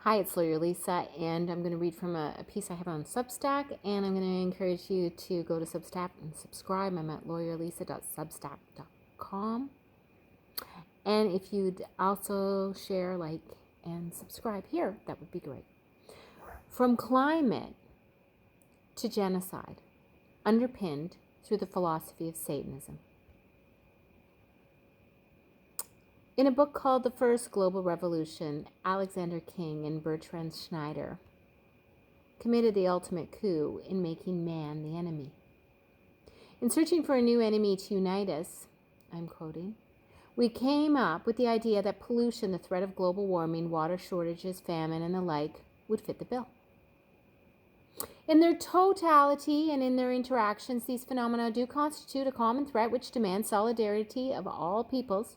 Hi, it's Lawyer Lisa, and I'm going to read from a piece I have on Substack, and I'm going to encourage you to go to Substack and subscribe. I'm at lawyerlisa.substack.com. And if you'd also share, like, and subscribe here, that would be great. From climate to genocide, underpinned through the philosophy of Satanism. In a book called The First Global Revolution, Alexander King and Bertrand Schneider committed the ultimate coup in making man the enemy. In searching for a new enemy to unite us, I'm quoting, we came up with the idea that pollution, the threat of global warming, water shortages, famine, and the like would fit the bill. In their totality and in their interactions, these phenomena do constitute a common threat which demands solidarity of all peoples.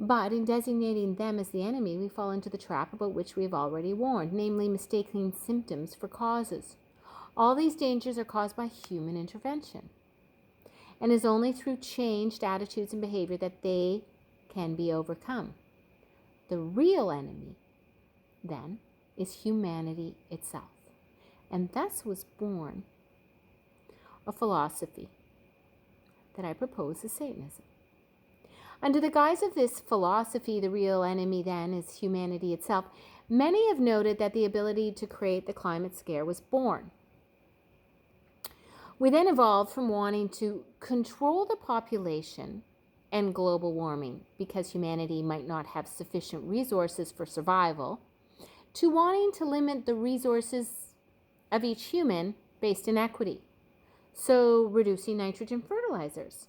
But in designating them as the enemy, we fall into the trap about which we have already warned, namely mistaking symptoms for causes. All these dangers are caused by human intervention, and it is only through changed attitudes and behavior that they can be overcome. The real enemy, then, is humanity itself, and thus was born a philosophy that I propose as Satanism. Under the guise of this philosophy, the real enemy then is humanity itself. Many have noted that the ability to create the climate scare was born. We then evolved from wanting to control the population and global warming because humanity might not have sufficient resources for survival, to wanting to limit the resources of each human based in equity. So reducing nitrogen fertilizers.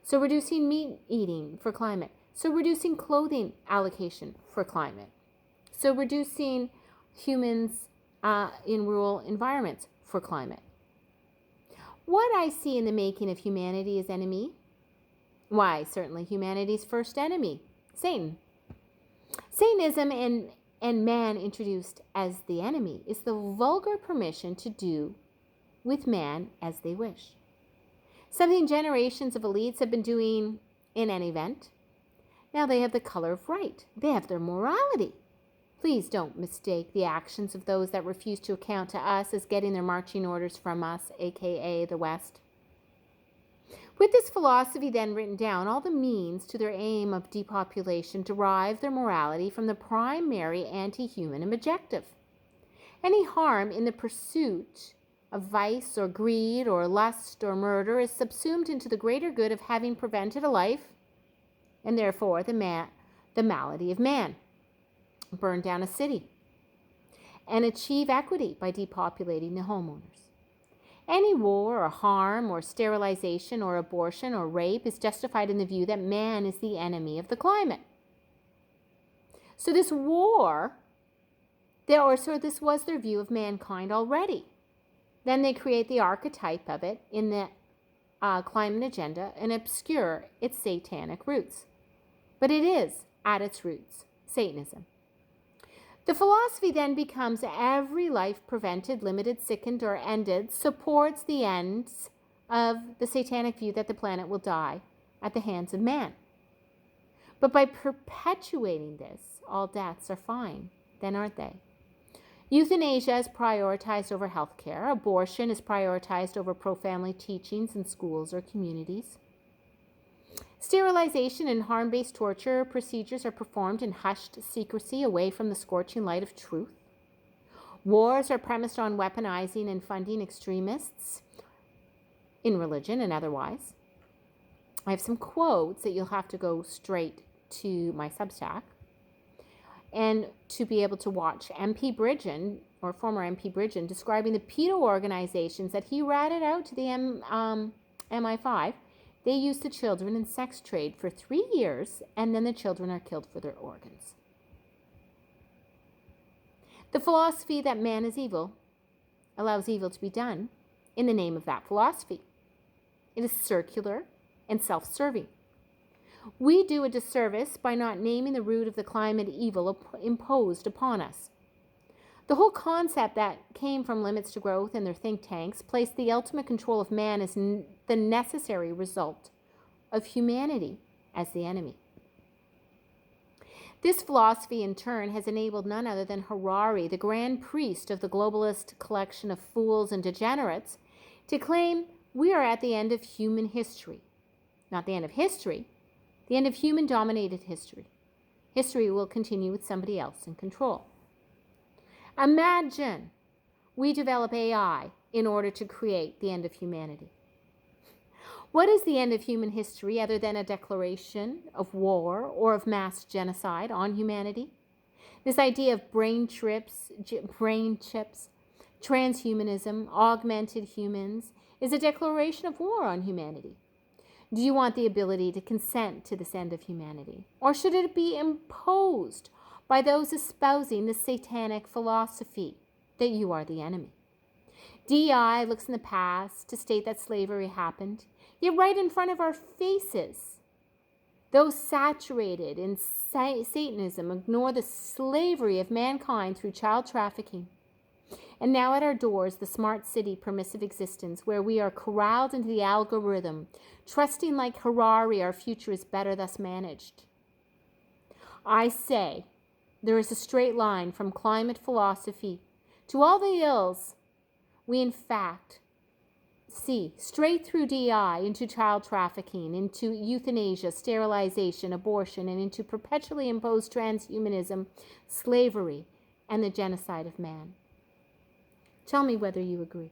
So reducing meat eating for climate. So reducing clothing allocation for climate. So reducing humans in rural environments for climate. What I see in the making of humanity as enemy? Why, certainly humanity's first enemy, Satan. Satanism and man introduced as the enemy is the vulgar permission to do with man as they wish. Something generations of elites have been doing in an event. Now they have the color of right. They have their morality. Please don't mistake the actions of those that refuse to account to us as getting their marching orders from us, aka the West. With this philosophy then written down, all the means to their aim of depopulation derive their morality from the primary anti-human objective. Any harm in the pursuit of vice or greed or lust or murder is subsumed into the greater good of having prevented a life, and therefore the malady of man. Burn down a city and achieve equity by depopulating the homeowners. Any war or harm or sterilization or abortion or rape is justified in the view that man is the enemy of the climate. So this was their view of mankind already. Then they create the archetype of it in the climate agenda and obscure its satanic roots. But it is, at its roots, Satanism. The philosophy then becomes every life prevented, limited, sickened, or ended supports the ends of the satanic view that the planet will die at the hands of man. But by perpetuating this, all deaths are fine, then aren't they? Euthanasia is prioritized over healthcare. Abortion is prioritized over pro-family teachings in schools or communities. Sterilization and harm-based torture procedures are performed in hushed secrecy away from the scorching light of truth. Wars are premised on weaponizing and funding extremists in religion and otherwise. I have some quotes that you'll have to go straight to my Substack and to be able to watch MP Bridgen, or former MP Bridgen, describing the pedo organizations that he ratted out to the MI5. They use the children in sex trade for 3 years, and then the children are killed for their organs. The philosophy that man is evil allows evil to be done in the name of that philosophy. It is circular and self-serving. We do a disservice by not naming the root of the climate evil imposed upon us. The whole concept that came from Limits to Growth and their think tanks placed the ultimate control of man as the necessary result of humanity as the enemy. This philosophy, in turn, has enabled none other than Harari, the grand priest of the globalist collection of fools and degenerates, to claim we are at the end of human history. Not the end of history, the end of human-dominated history. History will continue with somebody else in control. Imagine we develop AI in order to create the end of humanity. What is the end of human history other than a declaration of war or of mass genocide on humanity? This idea of brain chips, transhumanism, augmented humans, is a declaration of war on humanity. Do you want the ability to consent to this end of humanity? Or should it be imposed by those espousing the satanic philosophy that you are the enemy? DEI looks in the past to state that slavery happened, yet right in front of our faces, those saturated in Satanism ignore the slavery of mankind through child trafficking. And now at our doors, the smart city permissive existence where we are corralled into the algorithm, trusting like Harari our future is better thus managed. I say there is a straight line from climate philosophy to all the ills we in fact see, straight through DI into child trafficking, into euthanasia, sterilization, abortion, and into perpetually imposed transhumanism, slavery, and the genocide of man. Tell me whether you agree.